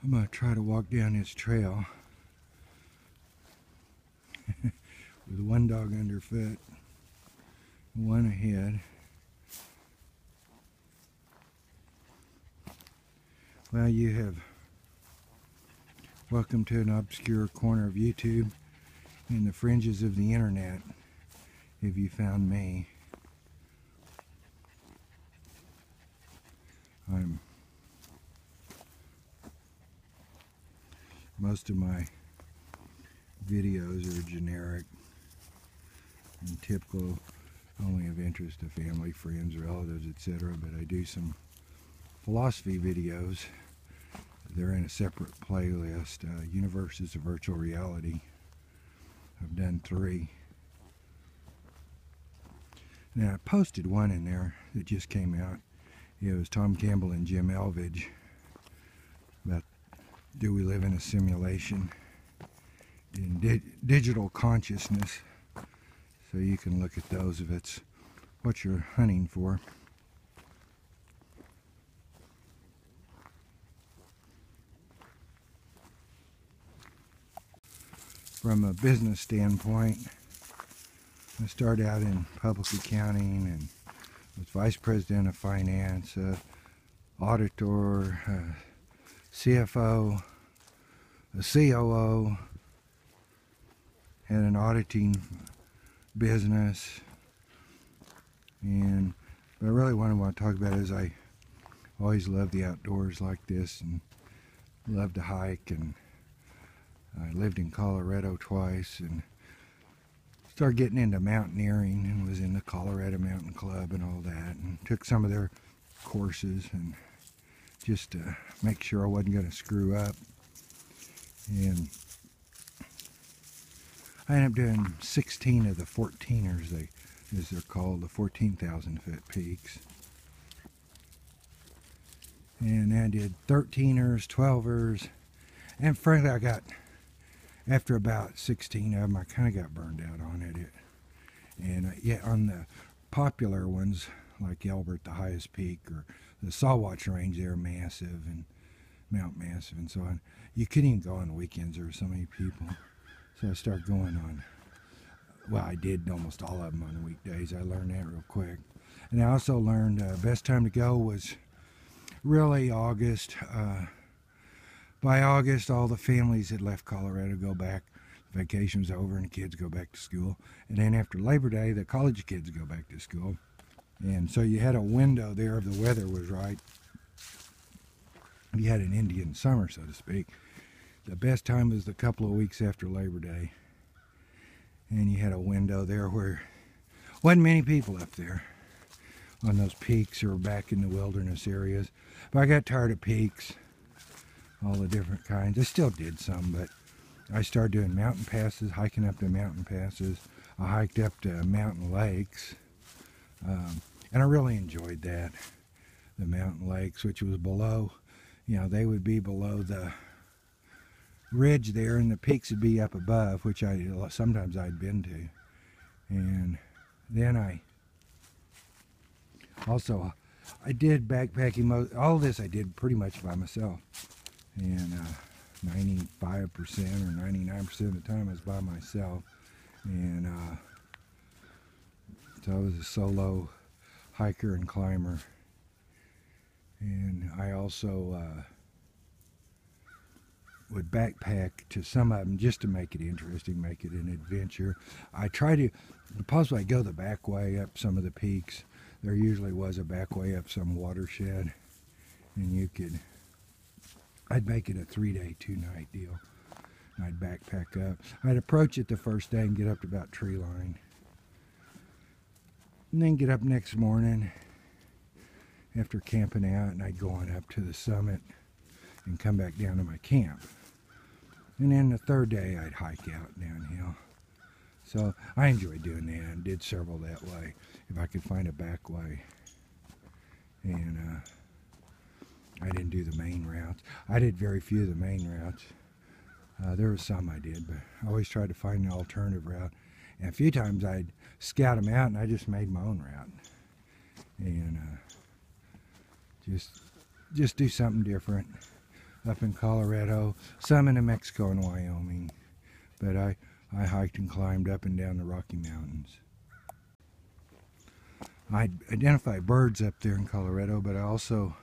I'm going to try to walk down this trail with one dog underfoot, one ahead. Well, you have welcome to an obscure corner of YouTube in the fringes of the internet. Have you found me? Most of my videos are generic and typical, only of interest to family, friends, relatives, etc. But I do some philosophy videos. They're in a separate playlist. Universes of Virtual Reality. I've done 3. Now I posted one in there that just came out. It was Tom Campbell and Jim Elvidge about, do we live in a simulation in digital consciousness? So you can look at those if it's what you're hunting for. From a business standpoint, I started out in public accounting and was vice president of finance, auditor, CFO, a COO, had an auditing business, and what I really want to talk about is I always loved the outdoors like this and loved to hike, and I lived in Colorado twice and started getting into mountaineering and was in the Colorado Mountain Club and all that, and took some of their courses and just to make sure I wasn't going to screw up. And I ended up doing 16 of the 14ers, as they're called, the 14,000 foot peaks. And then I did 13ers, 12ers, and frankly I got, after about 16 of them, I kind of got burned out on it. And yeah, on the popular ones, like Elbert, the highest peak, or the Saltwatch Range, they're massive, and Mount Massive and so on. You couldn't even go on the weekends, there were so many people. So I started going on, well, I did almost all of them on the weekdays. I learned that real quick. And I also learned best time to go was really August. By August, all the families had left Colorado to go back. Vacation was over and the kids go back to school. And then after Labor Day, the college kids go back to school. And so you had a window there if the weather was right. You had an Indian summer, so to speak. The best time was the couple of weeks after Labor Day. And you had a window there where wasn't many people up there on those peaks or back in the wilderness areas. But I got tired of peaks, all the different kinds. I still did some, but I started doing mountain passes, hiking up to mountain passes. I hiked up to mountain lakes, and I really enjoyed that. The mountain lakes, which was below, you know, they would be below the ridge there, and the peaks would be up above, which sometimes I'd been to. And then I did backpacking. All this I did pretty much by myself, and 95% or 99% of the time I was by myself. And so I was a solo hiker and climber. And I also would backpack to some of them just to make it interesting, make it an adventure. I try to, possibly go the back way up some of the peaks. There usually was a back way up some watershed, and I'd make it a 3-day, 2-night deal. I'd backpack up. I'd approach it the first day and get up to about tree line. And then get up next morning after camping out, and I'd go on up to the summit and come back down to my camp. And then the third day I'd hike out downhill. So I enjoyed doing that and did several that way if I could find a back way. And I didn't do the main routes. I did very few of the main routes. There were some I did, but I always tried to find an alternative route. And a few times I'd scout them out and I just made my own route. And just do something different. up in Colorado, some in New Mexico and Wyoming. But I hiked and climbed up and down the Rocky Mountains. I identify birds up there in Colorado, but I also,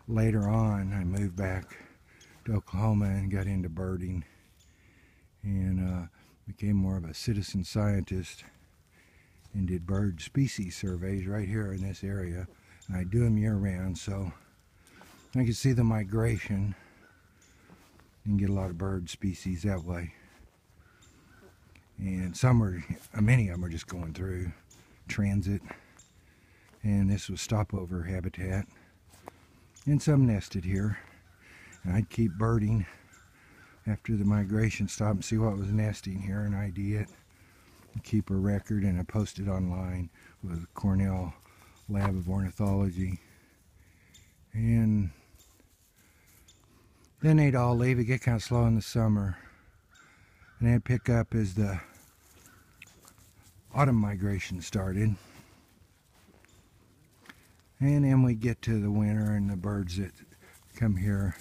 later on, I moved back to Oklahoma and got into birding and became more of a citizen scientist and did bird species surveys right here in this area. And I do them year-round, so I can see the migration and get a lot of bird species that way. And many of them are just going through transit, and this was stopover habitat, and some nested here. And I'd keep birding after the migration stopped and see what was nesting here and ID it, and keep a record, and I post it online with Cornell Lab of Ornithology. And then they'd all leave. It get kind of slow in the summer, and they'd pick up as the autumn migration started. And then we get to the winter and the birds that come here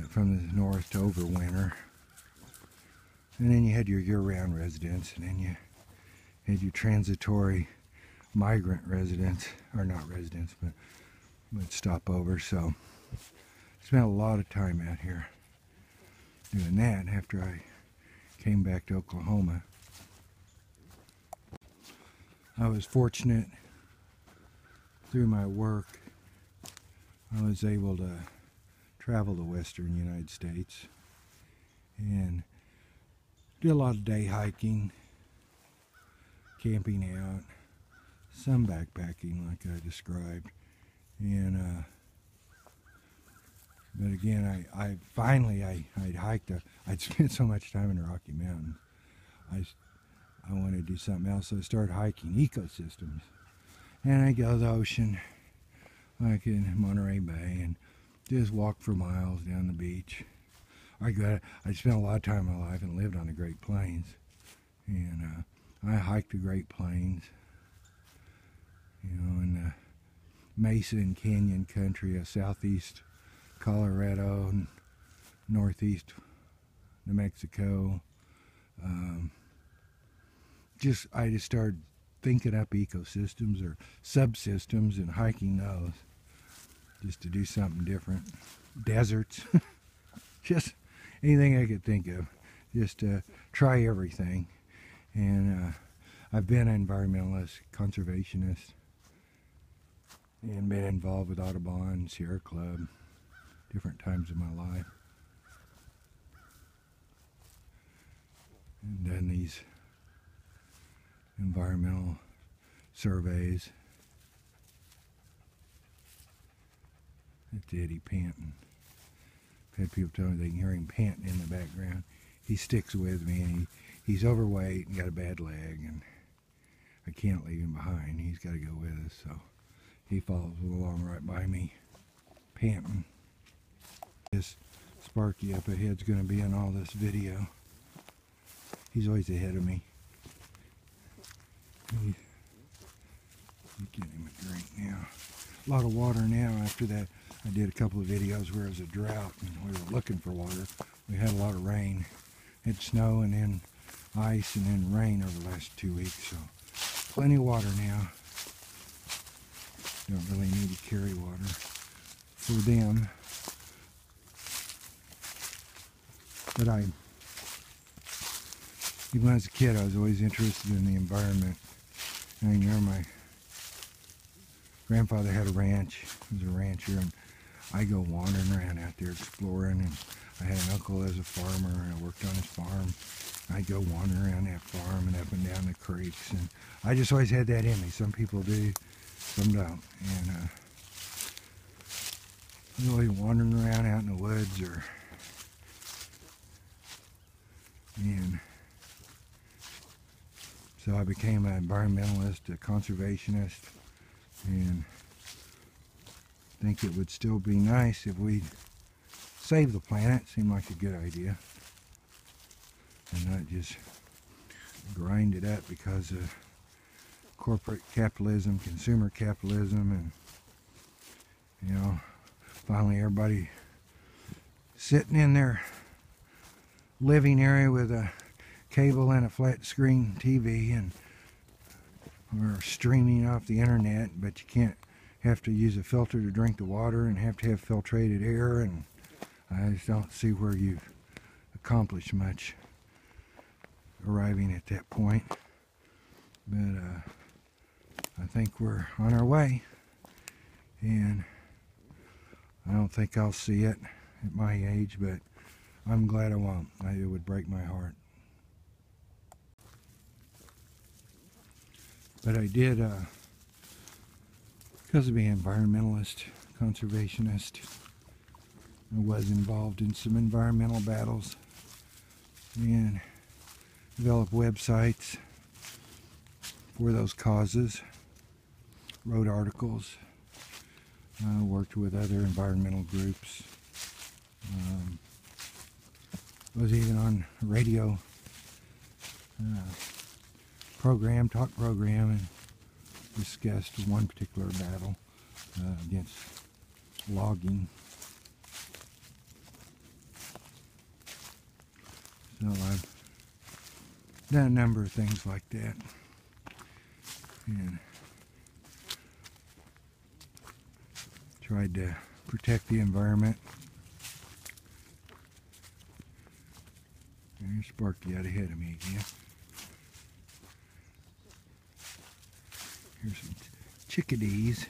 from the north to overwinter. And then you had your year-round residents, and then you had your transitory migrant residents, or not residents, but stopover. So spent a lot of time out here doing that after I came back to Oklahoma. I was fortunate through my work. I was able to travel the western United States and do a lot of day hiking, camping out, some backpacking like I described. And but again, I'd hiked. I'd spent so much time in the Rocky Mountains. I wanted to do something else, so I started hiking ecosystems. And I go to the ocean, like in Monterey Bay, and just walk for miles down the beach. I spent a lot of time in my life and lived on the Great Plains, and I hiked the Great Plains, in the mesa and canyon country of southeast Colorado and northeast New Mexico. I just started thinking up ecosystems or subsystems and hiking those just to do something different. Deserts, just anything I could think of, just to try everything. And I've been an environmentalist, conservationist, and been involved with Audubon, Sierra Club, different times in my life. And done these environmental surveys. That's Eddie panting. I've had people tell me they can hear him panting in the background. He sticks with me, and he's overweight and got a bad leg, and I can't leave him behind. He's got to go with us, so he follows along right by me, panting. This Sparky up ahead's going to be in all this video. He's always ahead of me. Get him a drink now. A lot of water now. After that, I did a couple of videos where it was a drought and we were looking for water. We had a lot of rain. It snow and then ice and then rain over the last 2 weeks. So plenty of water now. Don't really need to carry water for them. But even when I was a kid, I was always interested in the environment. And I remember my grandfather had a ranch. He was a rancher, and I go wandering around out there exploring. And I had an uncle as a farmer, and I worked on his farm. I'd go wandering around that farm and up and down the creeks, and I just always had that in me. Some people do, some don't. And I was always wandering around out in the woods, and so I became an environmentalist, a conservationist, and I think it would still be nice if we save the planet. Seemed like a good idea, and not just grind it up because of corporate capitalism, consumer capitalism, Finally, everybody sitting in their living area with a cable and a flat screen TV, and we're streaming off the internet, but you can't have to use a filter to drink the water and have to have filtrated air, and I just don't see where you've accomplished much arriving at that point. But I think we're on our way, and I don't think I'll see it at my age, but I'm glad I won't. It would break my heart. But I did, because of being environmentalist, conservationist, I was involved in some environmental battles and developed websites for those causes, wrote articles, worked with other environmental groups, was even on a radio program, talk program, and discussed one particular battle against logging. So I've done a number of things like that, and tried to protect the environment. There's Sparky out ahead of me again. Here's some chickadees.